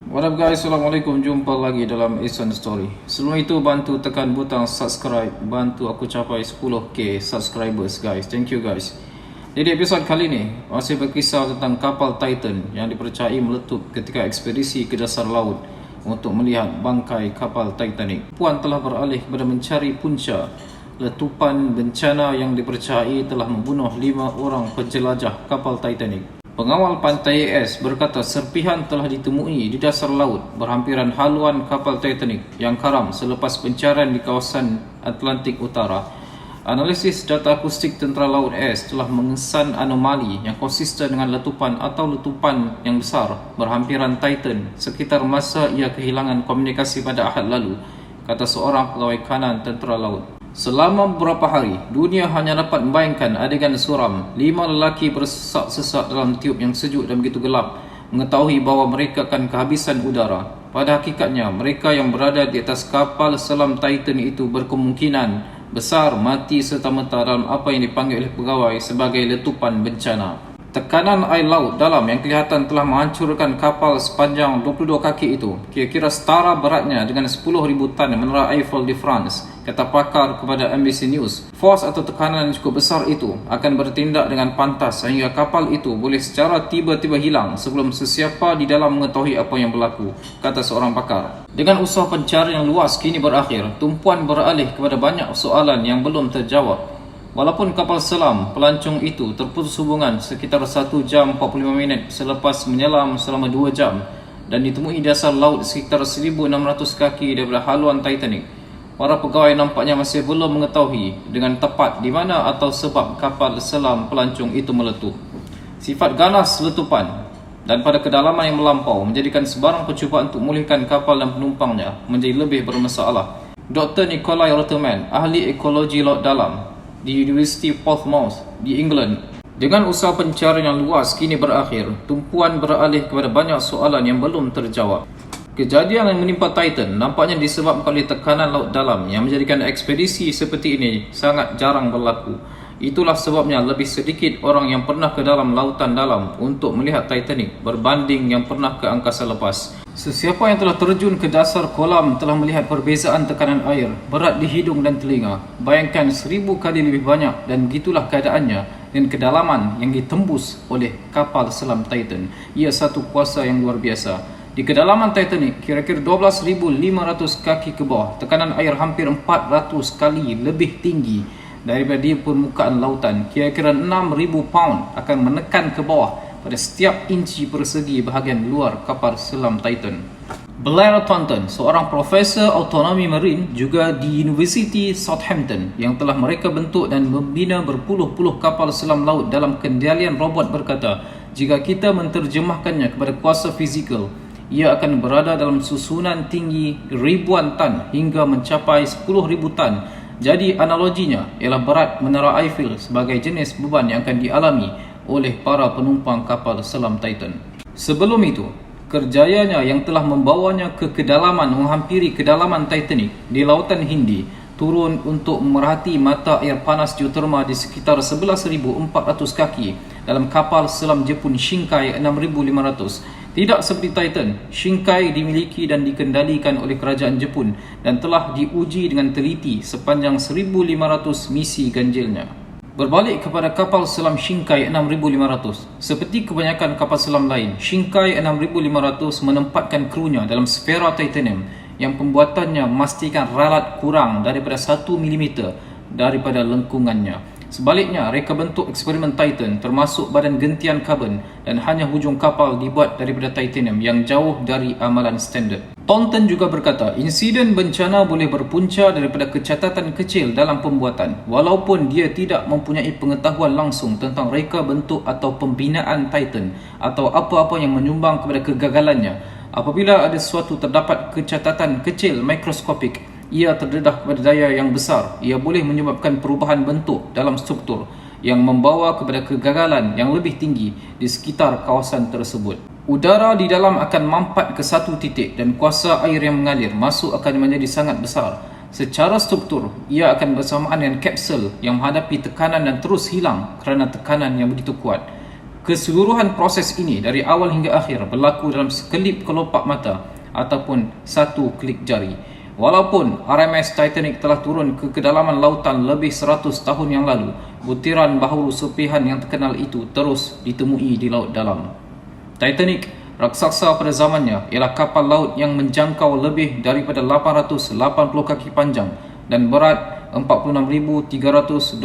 What up guys, Assalamualaikum. Jumpa lagi dalam Isan Story. Sebelum itu bantu tekan butang subscribe, bantu aku capai 10k subscribers guys. Thank you guys. Jadi episod kali ni masih berkisah tentang kapal Titan yang dipercayai meletup ketika ekspedisi ke dasar laut untuk melihat bangkai kapal Titanic. Puan telah beralih kepada mencari punca letupan bencana yang dipercayai telah membunuh 5 orang penjelajah kapal Titanic. Pengawal pantai AS berkata serpihan telah ditemui di dasar laut berhampiran haluan kapal Titanic yang karam selepas pencarian di kawasan Atlantik Utara. Analisis data akustik Tentera Laut AS telah mengesan anomali yang konsisten dengan letupan atau letupan yang besar berhampiran Titan sekitar masa ia kehilangan komunikasi pada Ahad lalu, kata seorang pegawai kanan Tentera Laut. Selama beberapa hari, dunia hanya dapat membayangkan adegan suram 5 lelaki bersesak-sesak dalam tiub yang sejuk dan begitu gelap, mengetahui bahawa mereka akan kehabisan udara. Pada hakikatnya, mereka yang berada di atas kapal selam Titan itu berkemungkinan besar mati serta-merta dalam apa yang dipanggil oleh pegawai sebagai letupan bencana. Tekanan air laut dalam yang kelihatan telah menghancurkan kapal sepanjang 22 kaki itu kira-kira setara beratnya dengan 10,000 tan menara Eiffel di France, kata pakar kepada NBC News. Force atau tekanan yang cukup besar itu akan bertindak dengan pantas sehingga kapal itu boleh secara tiba-tiba hilang sebelum sesiapa di dalam mengetahui apa yang berlaku, kata seorang pakar. Dengan usaha pencarian yang luas kini berakhir, tumpuan beralih kepada banyak soalan yang belum terjawab. Walaupun kapal selam pelancong itu terputus hubungan sekitar 1 jam 45 minit selepas menyelam selama 2 jam dan ditemui di dasar laut sekitar 1,600 kaki daripada haluan Titanic, para pegawai nampaknya masih belum mengetahui dengan tepat di mana atau sebab kapal selam pelancong itu meletup. Sifat ganas letupan dan pada kedalaman yang melampau menjadikan sebarang percubaan untuk memulihkan kapal dan penumpangnya menjadi lebih bermasalah. Dr. Nikolai Rotterman, ahli ekologi laut dalam di University of Portsmouth di England. Dengan usaha pencarian yang luas kini berakhir, tumpuan beralih kepada banyak soalan yang belum terjawab. Kejadian yang menimpa Titan nampaknya disebabkan oleh tekanan laut dalam yang menjadikan ekspedisi seperti ini sangat jarang berlaku. Itulah sebabnya lebih sedikit orang yang pernah ke dalam lautan dalam untuk melihat Titanic berbanding yang pernah ke angkasa lepas. Sesiapa yang telah terjun ke dasar kolam telah melihat perbezaan tekanan air berat di hidung dan telinga. Bayangkan 1,000 kali lebih banyak dan begitulah keadaannya dan kedalaman yang ditembus oleh kapal selam Titan. Ia satu kuasa yang luar biasa. Di kedalaman Titanic, kira-kira 12,500 kaki ke bawah, tekanan air hampir 400 kali lebih tinggi daripada di permukaan lautan. Kira-kira 6,000 pound akan menekan ke bawah pada setiap inci persegi bahagian luar kapal selam Titan. Blair Thornton, seorang profesor autonomi marine juga di University Southampton yang telah mereka bentuk dan membina berpuluh-puluh kapal selam laut dalam kendalian robot, berkata, jika kita menterjemahkannya kepada kuasa fizikal, ia akan berada dalam susunan tinggi ribuan tan hingga mencapai 10,000 tan. Jadi analoginya ialah berat menara Eiffel sebagai jenis beban yang akan dialami oleh para penumpang kapal selam Titan. Sebelum itu, kerjayanya yang telah membawanya ke kedalaman menghampiri kedalaman Titanic di Lautan Hindi turun untuk memerhati mata air panas geoterma di sekitar 11,400 kaki dalam kapal selam Jepun Shinkai 6,500. Tidak seperti Titan, Shinkai dimiliki dan dikendalikan oleh kerajaan Jepun dan telah diuji dengan teliti sepanjang 1,500 misi ganjilnya. Berbalik kepada kapal selam Shinkai 6,500, seperti kebanyakan kapal selam lain, Shinkai 6,500 menempatkan krunya dalam sfera titanium yang pembuatannya memastikan ralat kurang daripada 1 mm daripada lengkungannya. Sebaliknya, reka bentuk eksperimen Titan termasuk badan gentian karbon dan hanya hujung kapal dibuat daripada titanium yang jauh dari amalan standard. Thornton juga berkata, insiden bencana boleh berpunca daripada kecacatan kecil dalam pembuatan, walaupun dia tidak mempunyai pengetahuan langsung tentang reka bentuk atau pembinaan Titan atau apa-apa yang menyumbang kepada kegagalannya. Apabila ada suatu terdapat kecacatan kecil mikroskopik, ia terdedah kepada daya yang besar. Ia boleh menyebabkan perubahan bentuk dalam struktur yang membawa kepada kegagalan yang lebih tinggi di sekitar kawasan tersebut. Udara di dalam akan mampat ke satu titik dan kuasa air yang mengalir masuk akan menjadi sangat besar. Secara struktur, ia akan bersamaan dengan kapsul yang menghadapi tekanan dan terus hilang kerana tekanan yang begitu kuat. Keseluruhan proses ini dari awal hingga akhir berlaku dalam sekelip kelopak mata ataupun satu klik jari. Walaupun RMS Titanic telah turun ke kedalaman lautan lebih 100 tahun yang lalu, butiran bahulu serpihan yang terkenal itu terus ditemui di laut dalam. Titanic, raksasa pada zamannya, ialah kapal laut yang menjangkau lebih daripada 880 kaki panjang dan berat 46,329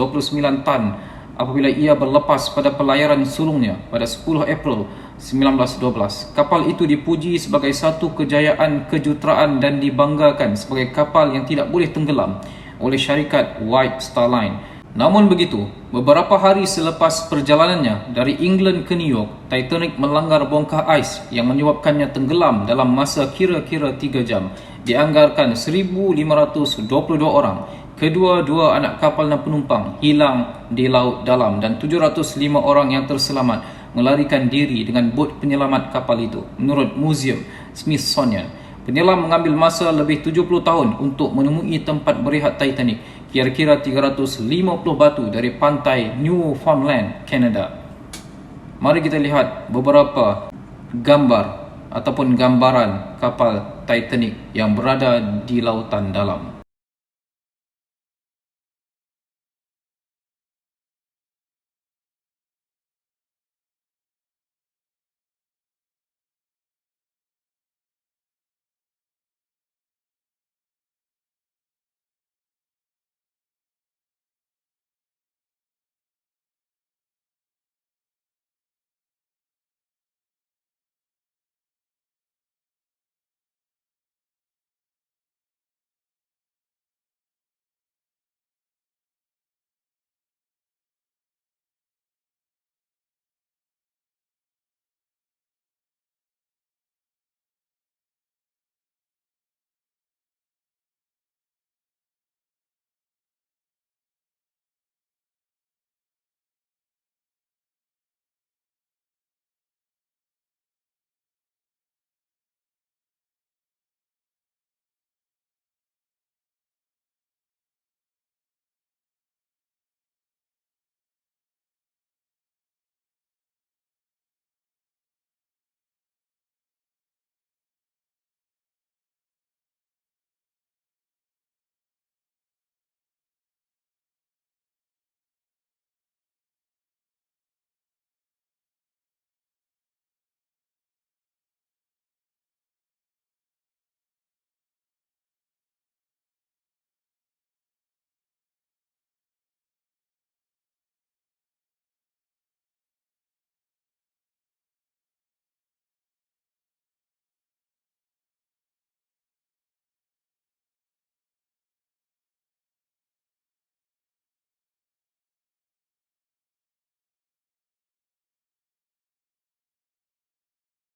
tan apabila ia berlepas pada pelayaran sulungnya pada 10 April 1912. Kapal itu dipuji sebagai satu kejayaan kejuruteraan dan dibanggakan sebagai kapal yang tidak boleh tenggelam oleh syarikat White Star Line. Namun begitu, beberapa hari selepas perjalanannya dari England ke New York, Titanic melanggar bongkah ais yang menyebabkannya tenggelam dalam masa kira-kira 3 jam. Dianggarkan 1,522 orang, kedua-dua anak kapal dan penumpang hilang di laut dalam dan 705 orang yang terselamat melarikan diri dengan bot penyelamat kapal itu. Menurut Museum Smithsonian, penyelam mengambil masa lebih 70 tahun untuk menemui tempat berehat Titanic, kira-kira 350 batu dari pantai Newfoundland, Canada. Mari kita lihat beberapa gambar ataupun gambaran kapal Titanic yang berada di lautan dalam.